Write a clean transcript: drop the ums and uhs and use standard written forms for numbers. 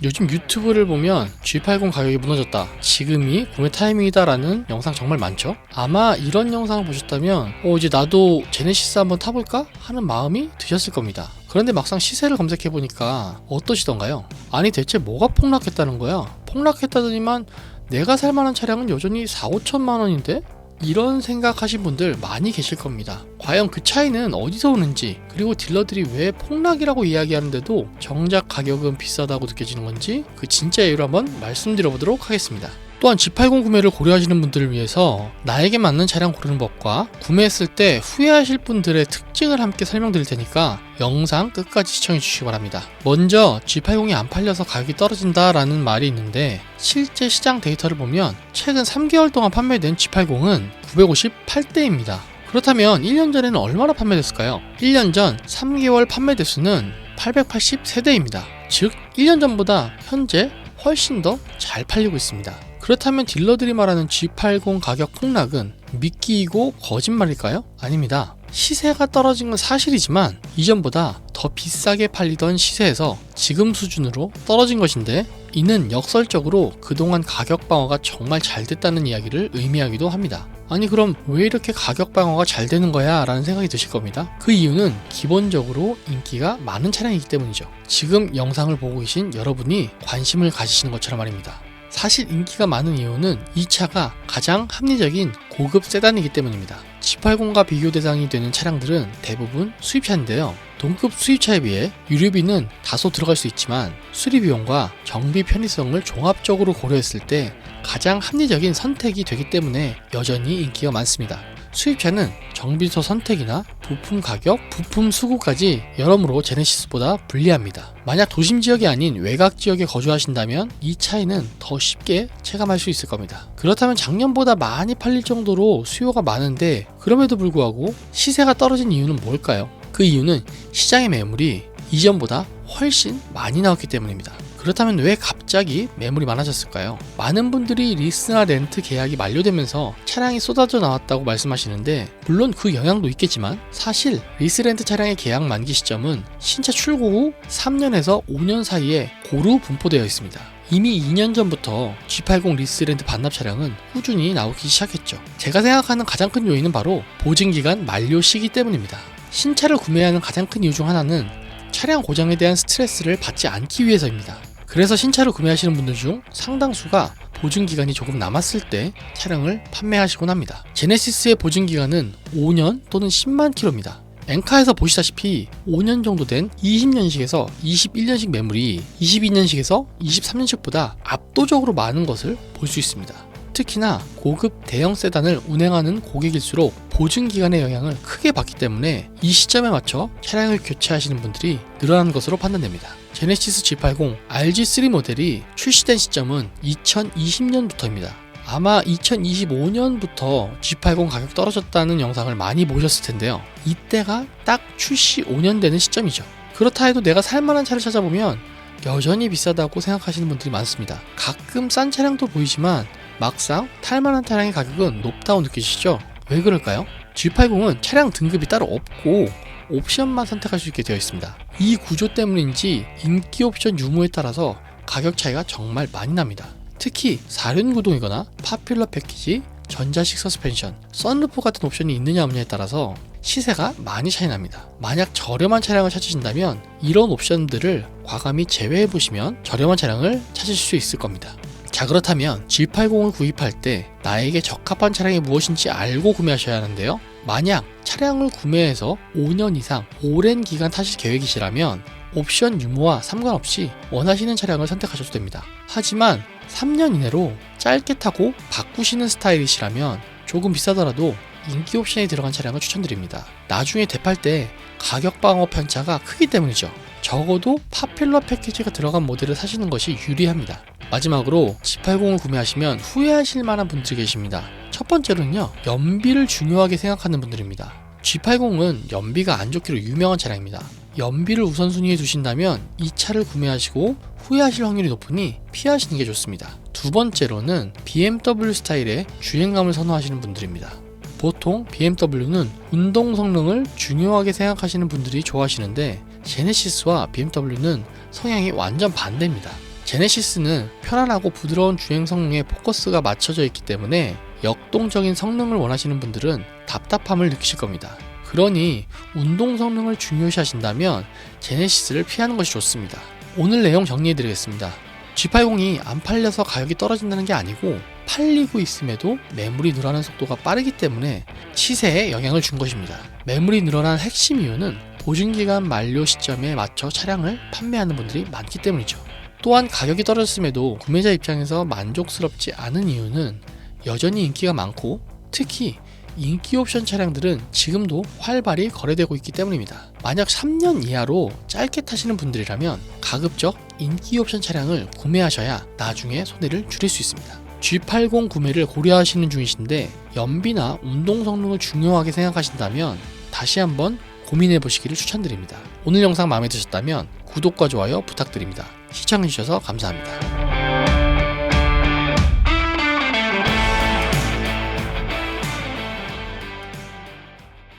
요즘 유튜브를 보면 G80 가격이 무너졌다, 지금이 구매 타이밍이다 라는 영상 정말 많죠. 아마 이런 영상을 보셨다면 이제 나도 제네시스 한번 타볼까? 하는 마음이 드셨을 겁니다. 그런데 막상 시세를 검색해보니까 어떠시던가요? 아니 대체 뭐가 폭락했다는 거야? 폭락했다더니만 내가 살만한 차량은 여전히 4-5천만 원인데? 이런 생각하신 분들 많이 계실 겁니다. 과연 그 차이는 어디서 오는지, 그리고 딜러들이 왜 폭락이라고 이야기하는데도 정작 가격은 비싸다고 느껴지는 건지 그 진짜 이유를 한번 말씀드려보도록 하겠습니다. 또한 G80 구매를 고려하시는 분들을 위해서 나에게 맞는 차량 고르는 법과 구매했을 때 후회하실 분들의 특징을 함께 설명드릴 테니까 영상 끝까지 시청해 주시기 바랍니다. 먼저 G80이 안 팔려서 가격이 떨어진다 라는 말이 있는데, 실제 시장 데이터를 보면 최근 3개월 동안 판매된 G80은 958대입니다. 그렇다면 1년 전에는 얼마나 판매됐을까요? 1년 전 3개월 판매 대수는 883대입니다. 즉 1년 전보다 현재 훨씬 더 잘 팔리고 있습니다. 그렇다면 딜러들이 말하는 G80 가격 폭락은 미끼이고 거짓말일까요? 아닙니다. 시세가 떨어진 건 사실이지만 이전보다 더 비싸게 팔리던 시세에서 지금 수준으로 떨어진 것인데, 이는 역설적으로 그동안 가격 방어가 정말 잘 됐다는 이야기를 의미하기도 합니다. 아니 그럼 왜 이렇게 가격 방어가 잘 되는 거야? 라는 생각이 드실 겁니다. 그 이유는 기본적으로 인기가 많은 차량이기 때문이죠. 지금 영상을 보고 계신 여러분이 관심을 가지시는 것처럼 말입니다. 사실 인기가 많은 이유는 이 차가 가장 합리적인 고급 세단이기 때문입니다. G80과 비교 대상이 되는 차량들은 대부분 수입차인데요. 동급 수입차에 비해 유류비는 다소 들어갈 수 있지만 수리비용과 정비 편의성을 종합적으로 고려했을 때 가장 합리적인 선택이 되기 때문에 여전히 인기가 많습니다. 수입차는 정비소 선택이나 부품 가격, 부품 수급까지 여러모로 제네시스보다 불리합니다. 만약 도심 지역이 아닌 외곽 지역에 거주하신다면 이 차이는 더 쉽게 체감할 수 있을 겁니다. 그렇다면 작년보다 많이 팔릴 정도로 수요가 많은데 그럼에도 불구하고 시세가 떨어진 이유는 뭘까요? 그 이유는 시장의 매물이 이전보다 훨씬 많이 나왔기 때문입니다. 그렇다면 왜 갑자기 매물이 많아졌을까요? 많은 분들이 리스나 렌트 계약이 만료되면서 차량이 쏟아져 나왔다고 말씀하시는데, 물론 그 영향도 있겠지만 사실 리스 렌트 차량의 계약 만기 시점은 신차 출고 후 3년에서 5년 사이에 고루 분포되어 있습니다. 이미 2년 전부터 G80 리스 렌트 반납 차량은 꾸준히 나오기 시작했죠. 제가 생각하는 가장 큰 요인은 바로 보증기간 만료 시기 때문입니다. 신차를 구매하는 가장 큰 이유 중 하나는 차량 고장에 대한 스트레스를 받지 않기 위해서입니다. 그래서 신차를 구매하시는 분들 중 상당수가 보증기간이 조금 남았을 때 차량을 판매하시곤 합니다. 제네시스의 보증기간은 5년 또는 10만 킬로입니다. 엔카에서 보시다시피 5년 정도 된 20년식에서 21년식 매물이 22년식에서 23년식보다 압도적으로 많은 것을 볼 수 있습니다. 특히나 고급 대형 세단을 운행하는 고객일수록 보증기간의 영향을 크게 받기 때문에 이 시점에 맞춰 차량을 교체하시는 분들이 늘어나는 것으로 판단됩니다. 제네시스 G80 RG3 모델이 출시된 시점은 2020년부터입니다. 아마 2025년부터 G80 가격 떨어졌다는 영상을 많이 보셨을 텐데요. 이때가 딱 출시 5년 되는 시점이죠. 그렇다 해도 내가 살만한 차를 찾아보면 여전히 비싸다고 생각하시는 분들이 많습니다. 가끔 싼 차량도 보이지만 막상 탈만한 차량의 가격은 높다고 느끼시죠? 왜 그럴까요? G80은 차량 등급이 따로 없고 옵션만 선택할 수 있게 되어 있습니다. 이 구조 때문인지 인기 옵션 유무에 따라서 가격 차이가 정말 많이 납니다. 특히 4륜 구동이거나 파퓰러 패키지, 전자식 서스펜션, 썬루프 같은 옵션이 있느냐 없느냐에 따라서 시세가 많이 차이 납니다. 만약 저렴한 차량을 찾으신다면 이런 옵션들을 과감히 제외해보시면 저렴한 차량을 찾으실 수 있을 겁니다. 자, 그렇다면 G80을 구입할 때 나에게 적합한 차량이 무엇인지 알고 구매하셔야 하는데요. 만약 차량을 구매해서 5년 이상 오랜 기간 타실 계획이시라면 옵션 유무와 상관없이 원하시는 차량을 선택하셔도 됩니다. 하지만 3년 이내로 짧게 타고 바꾸시는 스타일이시라면 조금 비싸더라도 인기 옵션이 들어간 차량을 추천드립니다. 나중에 되팔 때 가격 방어 편차가 크기 때문이죠. 적어도 파퓰러 패키지가 들어간 모델을 사시는 것이 유리합니다. 마지막으로 G80을 구매하시면 후회하실 만한 분들이 계십니다. 첫 번째로는요, 연비를 중요하게 생각하는 분들입니다. G80은 연비가 안 좋기로 유명한 차량입니다. 연비를 우선순위에 두신다면 이 차를 구매하시고 후회하실 확률이 높으니 피하시는 게 좋습니다. 두 번째로는 BMW 스타일의 주행감을 선호하시는 분들입니다. 보통 BMW는 운동 성능을 중요하게 생각하시는 분들이 좋아하시는데 제네시스와 BMW는 성향이 완전 반대입니다. 제네시스는 편안하고 부드러운 주행 성능에 포커스가 맞춰져 있기 때문에 역동적인 성능을 원하시는 분들은 답답함을 느끼실 겁니다. 그러니 운동 성능을 중요시 하신다면 제네시스를 피하는 것이 좋습니다. 오늘 내용 정리해드리겠습니다. G80이 안 팔려서 가격이 떨어진다는 게 아니고 팔리고 있음에도 매물이 늘어나는 속도가 빠르기 때문에 시세에 영향을 준 것입니다. 매물이 늘어난 핵심 이유는 보증기간 만료 시점에 맞춰 차량을 판매하는 분들이 많기 때문이죠. 또한 가격이 떨어졌음에도 구매자 입장에서 만족스럽지 않은 이유는 여전히 인기가 많고 특히 인기 옵션 차량들은 지금도 활발히 거래되고 있기 때문입니다. 만약 3년 이하로 짧게 타시는 분들이라면 가급적 인기 옵션 차량을 구매하셔야 나중에 손해를 줄일 수 있습니다. G80 구매를 고려하시는 중이신데 연비나 운동 성능을 중요하게 생각하신다면 다시 한번 고민해 보시기를 추천드립니다. 오늘 영상 마음에 드셨다면 구독과 좋아요 부탁드립니다. 시청해주셔서 감사합니다.